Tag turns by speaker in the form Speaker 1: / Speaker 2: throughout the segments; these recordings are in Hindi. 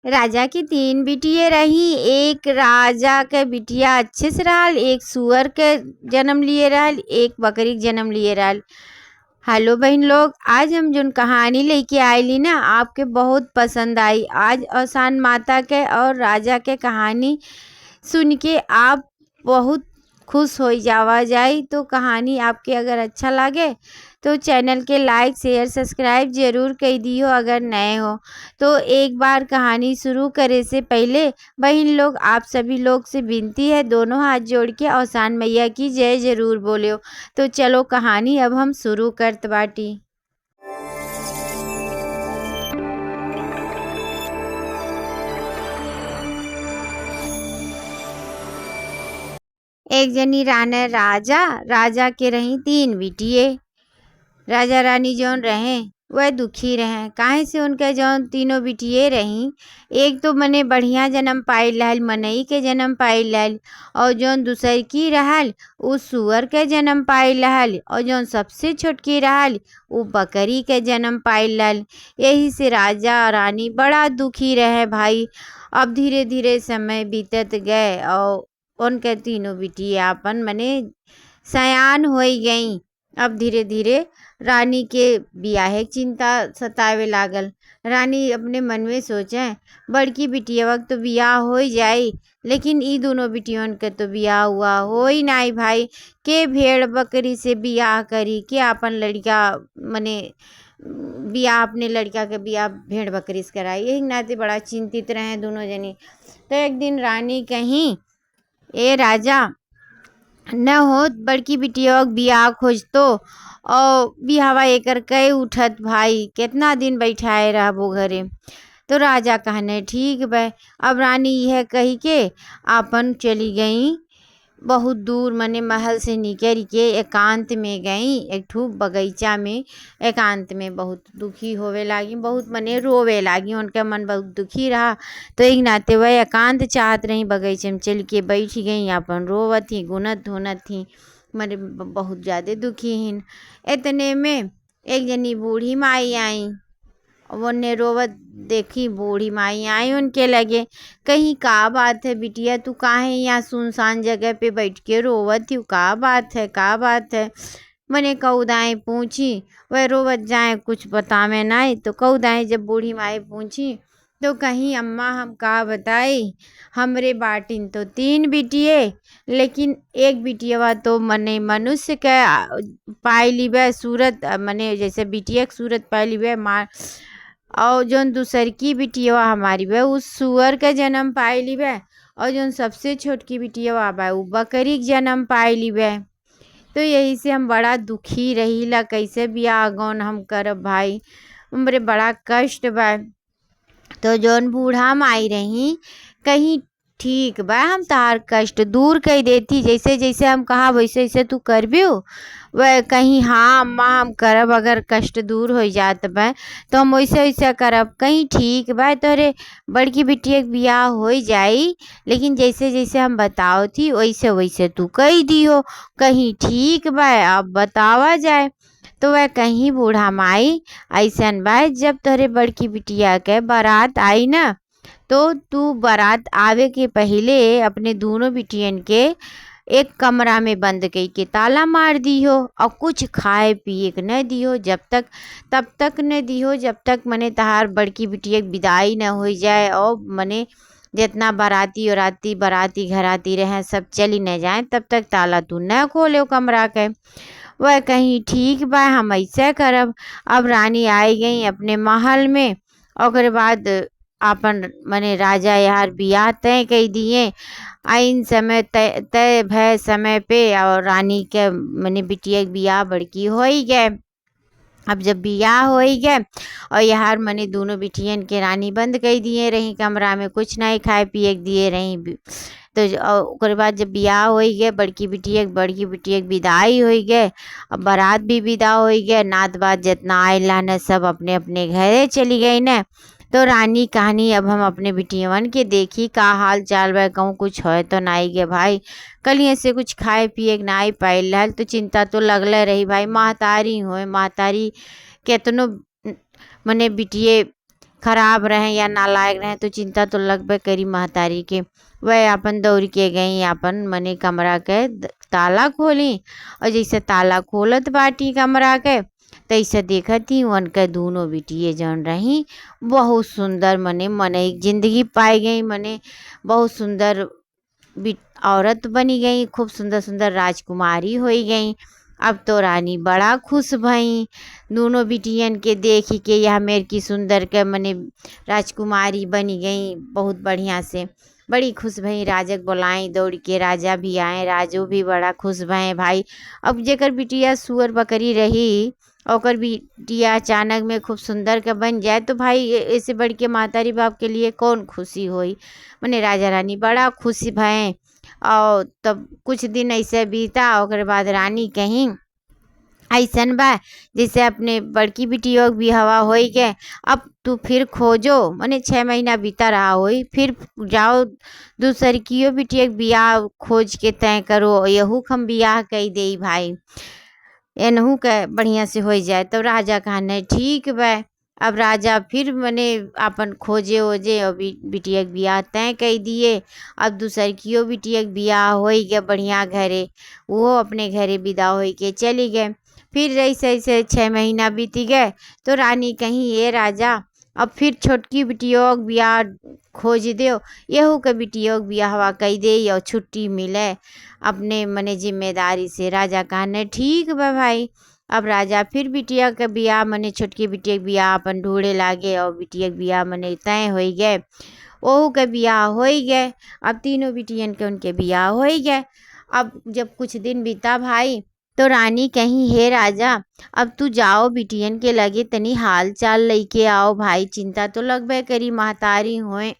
Speaker 1: राजा की 3 बिटिया रही। एक राजा के बिटिया अच्छे से रहल, एक सुअर के जन्म लिए रहल, एक बकरी के जन्म लिए रहल। हेलो बहन लोग, आज हम जो कहानी लेके आयली ना आपके बहुत पसंद आई। आज आसान माता के और राजा के कहानी सुन के आप बहुत खुश हो जावा जाए। तो कहानी आपके अगर अच्छा लगे तो चैनल के लाइक शेयर सब्सक्राइब जरूर कर दियो अगर नए हो तो। एक बार कहानी शुरू करे से पहले बहन लोग आप सभी लोग से विनती है, दोनों हाथ जोड़ के औसान मैया की जय जरूर बोलो। तो चलो कहानी अब हम शुरू करत बाटी। एक जनी राने राजा के रही 3 बिटिये। राजा रानी जौन रहे वह दुखी रहे, काहे से उनके जौन तीनों बिटिये रही। एक तो मने बढ़िया जन्म पाइल रहल, मनई के जन्म पाइल रहल, और जौन दूसर की रहल उ सुअर के जन्म पाइल रहल, और जौन सबसे छोटकी रहल उ बकरी के जन्म पाइल रहल। यही से राजा और रानी बड़ा दुखी रहे भाई। अब धीरे धीरे समय बीतत गए और उनके तीनों बिटिया अपन मने सयान हो गई। अब धीरे धीरे रानी के बियाहे की चिंता सतावे लागल। रानी अपने मन में सोचे बड़की बिटिया तो बियाह हो जाई, लेकिन ई दोनों बिटियों के तो बियाह हुआ हो ही नहीं भाई। के भेड़ बकरी से बियाह करी, के अपन लड़का मने बियाह अपने लड़का के बियाह भेड़ बकरी से कराई। यही नाते बड़ा चिंतित रहे दोनों जनी। तो एक दिन रानी कहीं ए राजा न हो बड़की बिटिया बियाह खोजतो और बिहावा एकर कई उठत भाई, कितना दिन बैठाए रहबो घरे। तो राजा कहने ठीक बे। अब रानी यह कही के आपन चली गई बहुत दूर, मने महल से निकल के एकांत में गई, एक ठू बगीचा में एकांत में बहुत दुखी होवे लागी, बहुत मने रोवे लागी। उनका मन बहुत दुखी रहा तो एक नाते वह एकांत चाहत रही, बगीचे में चल के बैठ गई, अपन रोवत थी गुनत धुनत थी, मने बहुत ज़्यादा दुखी हिन। इतने में एक जनी बूढ़ी माई आई, उन्हें रोवत देखी बूढ़ी माई आई उनके लगे। कहीं का बात है बिटिया, तू काहे यहाँ सुनसान जगह पे बैठ के रोवत थी, का बात है का बात है। मैंने कौदाएँ पूछी, वह रोवत जाए कुछ बतावे नहीं। तो कौदाएँ जब बूढ़ी माई पूछी तो कहीं अम्मा हम का बताई, हमरे बाटिन तो 3 बिटिये, लेकिन एक बिटिया तो मने मनुष्य के पाई लिबे सूरत, मने जैसे बिटिया की सूरत पाई लिबे मार, और जौन दूसर की बिटिया हमारी बे उस सुअर के जन्म पाई लिबे, और जौन सबसे छोटकी बिटिया बा वो बकरी के जन्म पाई लिबे। तो यही से हम बड़ा दुखी रही ला, कैसे बियाह गौन हम करब भाई, हमरे बड़ा कष्ट बा। तो जौन बूढ़ा माई रही कहीं ठीक बा, हम तार कष्ट दूर कर देती, जैसे जैसे हम कहा वैसे वैसे तू करबियो। वह कहीं हाँ अम्मा हम करब, अगर कष्ट दूर हो जात बा तो हम वैसे वैसे करब। कहीं ठीक बा तोरे बड़की बिटिया के बियाह हो जाई, लेकिन जैसे जैसे हम बताओ थी वैसे वैसे तू कही दियो। कहीं ठीक बा अब बतावा जाए। तो वह कहीं बूढ़ा माई ऐसन बा, जब तोरे बड़की बिटिया के बारात आई ना तो तू बारात आवे के पहले अपने दोनों बिटियन के एक कमरा में बंद कई के ताला मार दियो, और कुछ खाए पिए के न दियो तब तक न दियो जब तक मने तहार बड़की बिटिया के विदाई न हो जाए, और मने जितना बाराती घराती रहे सब चली न जाए तब तक ताला तू न खोले कमरा के। वह कहीं ठीक बा हम ऐसे करब। अब रानी आई गई अपने महल में, और बाद अपन मने राजा यार बियाह तय कर दिए आइन समय तय भय समय पे, और रानी के मने बिटिया के बियाह बड़की हो ही गए। अब जब बियाह हो ही गए और यार मने दोनों बिटियन के रानी बंद कर दिए रही कमरा में, कुछ नहीं खाए पिए दिए रही। तो ओकर बाद जब बियाह हो गए बड़की बिटिया के विदाई हो गए, अब बारात भी विदा हो गए, नात बात जितना आयला न सब अपने अपने घरे चली गई न। तो रानी कहानी अब हम अपने बिटियवन के देखी का हाल चाल बा, कहूँ कुछ है तो नहीं गे भाई। कल से कुछ खाए पिए नहीं पाइल रहल तो चिंता तो लगले रही भाई। महतारी हो महतारी केतनो मने बिटिये खराब रहें या नालायक रहें तो चिंता तो लगबे करी महतारी के। वह अपन दौड़ के गई, अपन मने कमरा के ताला खोली, और जैसे ताला खोलत बाटी कमरा के तैसे देखत ही उनके दोनों बिटिए जौन रही बहुत सुंदर मने एक जिंदगी पाई गई, मने बहुत सुंदर औरत बनी गई, खूब सुंदर सुंदर राजकुमारी हो गई। अब तो रानी बड़ा खुश भई दोनों बिटियन के देख के, यह मेरे की सुंदर के मने राजकुमारी बनी गई बहुत बढ़िया से, बड़ी खुश भई। राजा बुलाई दौड़ के, राजा भी आए, राजू भी बड़ा खुश भए भाई। अब जेकर बिटिया सुअर बकरी रही और बिटिया अचानक में खूब सुंदर के बन जाए तो भाई ऐसे बढ़ के महतारी बाप के लिए कौन खुशी होई। मने राजा रानी बड़ा खुश भए। और तब कुछ दिन ऐसे बीता, और बाद रानी कहीं ऐसन बा जैसे अपने बड़की बिटियों भी हवा हो गए, अब तू फिर खोजो, मने 6 महीना बीता रहा होई, फिर जाओ दूसर कियो बिटिया बियाह खोज के तय करो, यहू हम बियाह कई दे भाई, एनहू के बढ़िया से हो जाए। तो राजा कहने ठीक बा। अब राजा फिर मने अपन खोजे ओजे और बिटिया के बियाह तय कई दिए। अब दूसर कियो बिटिया के बियाह हो गए बढ़िया घरे, वो अपने घरे विदा हो के चली गए। फिर ऐसे ऐसे 6 महीना बीती गए तो रानी कहीं ये राजा अब फिर छोटकी बिटियों के बियाह खोज दो, यहू के बिटियों के बियाहवा कई दे और छुट्टी मिले अपने मने जिम्मेदारी से। राजा कहने ठीक बा भाई। अब राजा फिर बिटिया के बियाह मने छोटकी बिटिया के बियाह अपन ढूंढे लागे, और बिटिया के बियाह मने तय हो गए, ओहू के बियाह हो गए। अब तीनों बिटियन के उनके बियाह हो गए। अब जब कुछ दिन बीता भाई तो रानी कहीं हे राजा अब तू जाओ बिटियन के लगे तनी हाल चाल लेके आओ भाई, चिंता तो लगबे करी महतारी होए।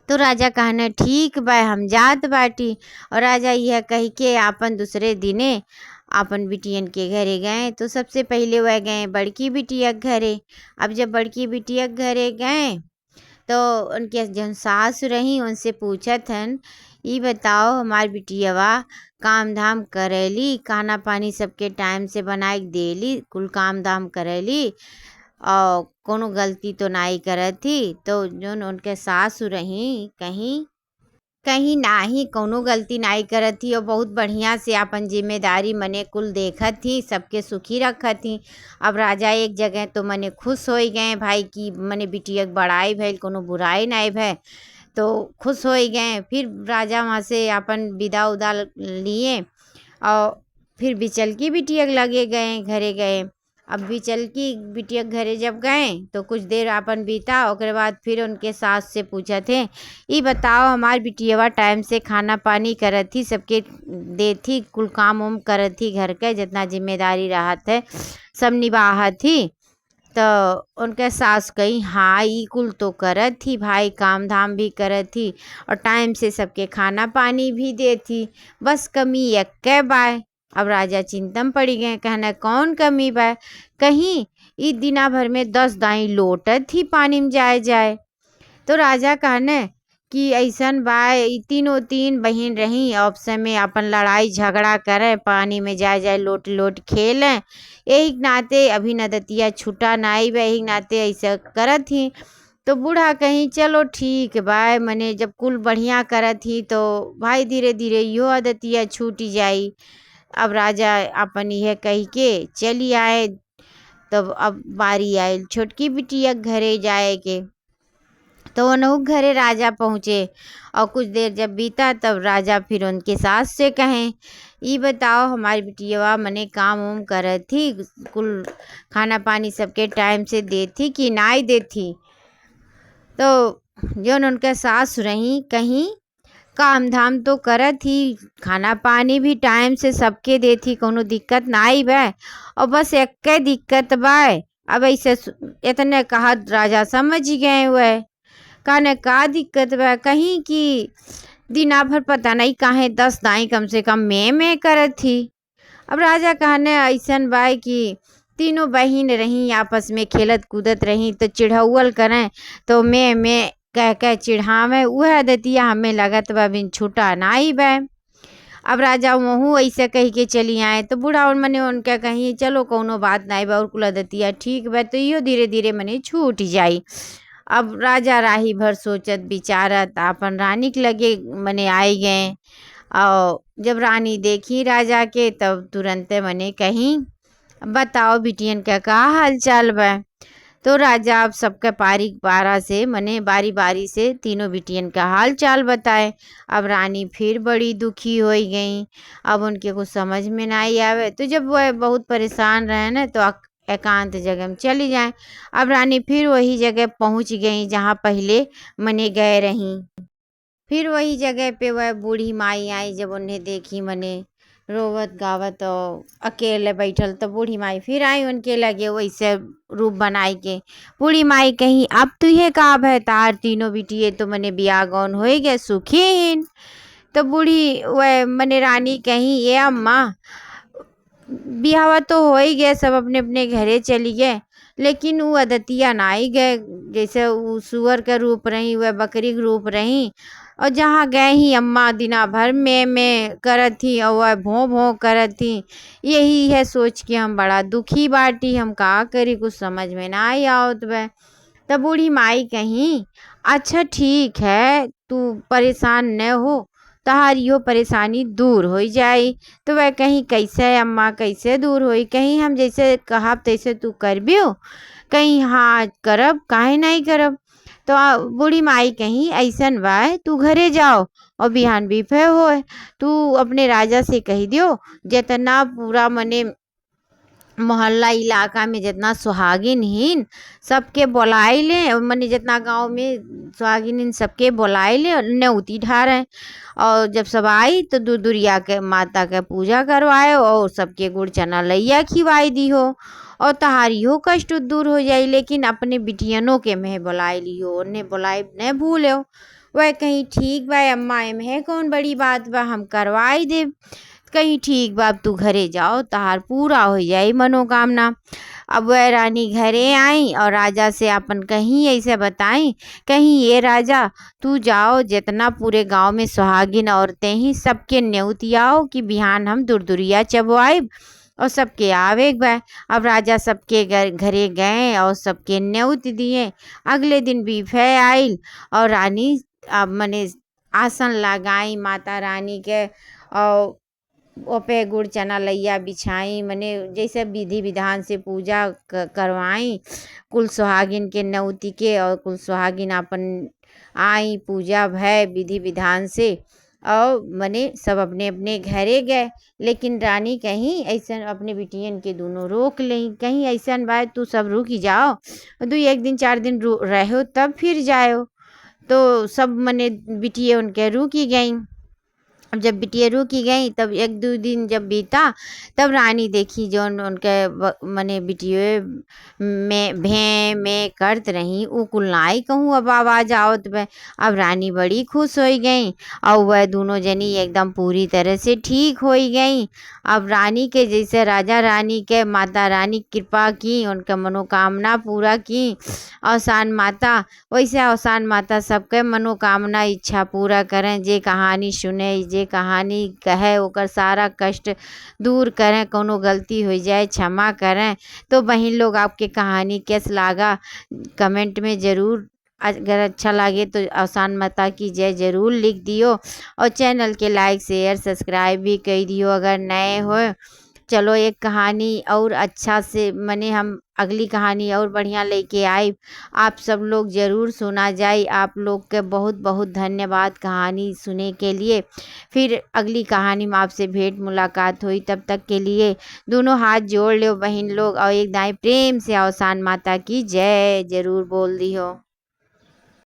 Speaker 1: तो राजा कहने ठीक बा हम जात बाटी। और राजा यह कह के अपन दूसरे दिने अपन बिटियन के घरे गए। तो सबसे पहले वह गए बड़की बिटिया के घरे। अब जब बड़की बिटिया के घरे गए तो उनके जौन सास रही उनसे पूछत हन, ये बताओ हमार बिटियावा काम धाम करेली, खाना पानी सबके टाइम से बनाए देली, कुल काम धाम करेली और कोनो गलती तो नहीं करत थी। तो जौन उनके सास रही कहीं कहीं नाही कोनो गलती नहीं करत थी, और बहुत बढ़िया से अपन जिम्मेदारी मने कुल देखत थी, सबके सुखी रखत थी। अब राजा एक जगह तो मने खुश हो गए भाई कि मने बिटिया के बड़ाई भइल, कोनो बुराई नहीं भय, तो खुश हो गए। फिर राजा वहाँ से अपन विदा उदा लिए और फिर बिचल की बिटिया के लगे गए घरे गए। अब बिचल की बिटिया के घरे जब गए तो कुछ देर अपन बीता, ओकरे बाद फिर उनके सास से पूछा थे, ये बताओ हमार बिटियावा टाइम से खाना पानी करत थी, सबके दे थी, कुल काम उम करत थी, घर के जितना जिम्मेदारी रहत है सब निभाहत थी। तो उनके सास कही हाँ ई कुल तो करत थी भाई, काम धाम भी करत थी और टाइम से सबके खाना पानी भी दे थी, बस कमी एक बाय। अब राजा चिंता में पड़ी गए, कहना कौन कमी बा। कहीं ई दिना भर में 10 दाई लोटत थी पानी में जाए जाए। तो राजा कहने कि ऐसन बा तीनों 3 बहन रही, आपस में अपन लड़ाई झगड़ा करें, पानी में जाए जाए लोट लोट खेलें, यही नाते अभी नदतिया छूटा नाई बा, यही नाते ऐसा करत थी। तो बूढ़ा कहीं चलो ठीक बा, मने जब कुल बढ़िया करत थी तो भाई धीरे धीरे यो आदतिया छूटी जाई। अब राजा अपन यह कह के चली आए। तब अब बारी आए छोटकी बिटिया घरे जाए के, तो उनहु घरे राजा पहुँचे। और कुछ देर जब बीता तब राजा फिर उनके सास से कहें, ये बताओ हमारी बिटिया मने काम उम करत थी, कुल खाना पानी सबके टाइम से दे थी कि नहीं दे थी। तो जौन उनके सास रही कहीं काम धाम तो करत थी, खाना पानी भी टाइम से सबके दे थी, कोनो दिक्कत नहीं बा, और बस एक दिक्कत बा। अब ऐसे इतने कहा राजा समझ गए हुए, कहने का दिक्कत बा। कहीं कि दिना भर पता नहीं काहे 10 दाई कम से कम मैं करत थी। अब राजा कहने ऐसन बा कि तीनों बहन रही आपस में खेलत कूदत रही, तो चिढ़ौल करें तो मैं कह कह चिढ़ावे, वह आदतिया हमें लगत बा बिन छूटा नहीं बा। अब राजा वहू ऐसे कह के चली आए तो बूढ़ा और मने उनका कहीं चलो कोनो बात नहीं बा और कुलदतिया ठीक बा तो इहो धीरे धीरे मने छूट जाई। अब राजा राही भर सोचत विचारत अपन रानी के लगे मने आई गए। और जब रानी देखी राजा के तब तुरंत मने कहीं बताओ बिटियन का हाल चाल बा। तो राजा अब सबके पारा से मने बारी बारी से तीनों बिटियन का हाल चाल बताए। अब रानी फिर बड़ी दुखी हो गई। अब उनके कुछ समझ में नहीं आवे तो जब वह बहुत परेशान रहे ना तो एकांत जगह में चली जाए। अब रानी फिर वही जगह पहुंच गई जहाँ पहले मने गए रही। फिर वही जगह पे वह बूढ़ी माई आई। जब उन्हें देखी मने रोवत गावत और अकेले बैठल तो बूढ़ी माई फिर आई उनके लगे वैसे रूप बनाई के। बूढ़ी माई कहीं अब तुहे का है तार तीनों बिटिए तो मने बिया गौन हो गए सुखीहीन। तो बूढ़ी वह मने रानी कहीं ये अम्मा बिहावा तो हो ही गया सब अपने अपने घरे चली गए लेकिन वो अदतिया ना ही गए। जैसे वो सुअर का रूप रही वह बकरी का रूप रही और जहाँ गए ही अम्मा दिना भर में करत थी और वह भों भों करत थी। यही है सोच के हम बड़ा दुखी बाटी हम का करी कुछ समझ में ना आई आवत वह। तब बूढ़ी माई कहीं अच्छा ठीक है तू परेशान न हो तहार यो परेशानी दूर हो जाई। तो वह कहीं कैसे अम्मा कैसे दूर होई कहीं हम जैसे कहब तैसे तू करबियो कहीं हाँ करब काहे नहीं करब। तो बूढ़ी माई कहीं ऐसन बा तू घरे जाओ और बिहान बिफे होए तू अपने राजा से कह दियो जितना पूरा मने मोहल्ला इलाका में जितना सुहागिन हिन सबके बुलाए ले मने जितना गांव में सुहागिन हिन सबके बुलाए ले और न्योती ढारे। और जब सब आई तो दुरिया के माता के पूजा करवाए और सबके गुड़ चना लैया खिवाई दी हो और तहारी हो कष्ट दूर हो जाई। लेकिन अपने बिटियनों के में बुलाए लियो उन्हें बुलाए न भूलो। वह कहीं ठीक बा अम्मा है कौन बड़ी बात बा हम करवाई दे कहीं ठीक बाप तू घरे जाओ तहार पूरा हो जाई मनोकामना। अब वह रानी घरे आई और राजा से अपन कहीं ऐसे बताई कहीं ये राजा तू जाओ जितना पूरे गांव में सुहागिन औरतें ही सबके न्योतियाओ कि बिहान हम दुरदुरिया चबवाइब और सबके आवे बा। अब राजा सबके घरे गए और सबके न्योत दिए। अगले दिन बीफे आइल और रानी अब मने आसन लगाई माता रानी के और ओपे गुड़ चना लैया बिछाई मने जैसे विधि विधान से पूजा करवाई। कुल सुहागिन के न्योती के और कुल सुहागिन अपन आई पूजा भय विधि विधान से और मने सब अपने अपने घरे गए। लेकिन रानी कहीं ऐसा अपने बिटियन के दोनों रोक ली कहीं ऐसा बात तू सब रुक ही जाओ दो एक दिन 4 दिन रहो तब फिर जाओ। तो सब मने बिटिया उनके रुक ही गई। अब जब बिटिया रुकी गई तब 1-2 दिन जब बीता तब रानी देखी जो उनके मने बिटिये में भे में करत रही उ कुल नाई कहूँ अब आवाज आवत बे। अब रानी बड़ी खुश हो गई और वह दोनों जनी एकदम पूरी तरह से ठीक हो गई। अब रानी के जैसे राजा रानी के माता रानी कृपा की उनका मनोकामना पूरा की अवसान माता वैसे अवसान माता सबके मनोकामना इच्छा पूरा करें। जे कहानी सुने जे कहानी कहे ओकर सारा कष्ट दूर करें कोनो गलती हो जाए क्षमा करें। तो बहन लोग आपके कहानी कैसे लगा कमेंट में ज़रूर अगर अच्छा लगे तो अवसान माता की जय ज़रूर लिख दियो और चैनल के लाइक शेयर सब्सक्राइब भी कर दियो अगर नए हो। चलो एक कहानी और अच्छा से मने हम अगली कहानी और बढ़िया लेके आए आप सब लोग ज़रूर सुना जाए। आप लोग के बहुत बहुत धन्यवाद कहानी सुने के लिए। फिर अगली कहानी में आपसे भेंट मुलाकात हुई तब तक के लिए दोनों हाथ जोड़ लो बहन लोग और एक दाएं प्रेम से अवसान माता की जय ज़रूर बोल दी हो।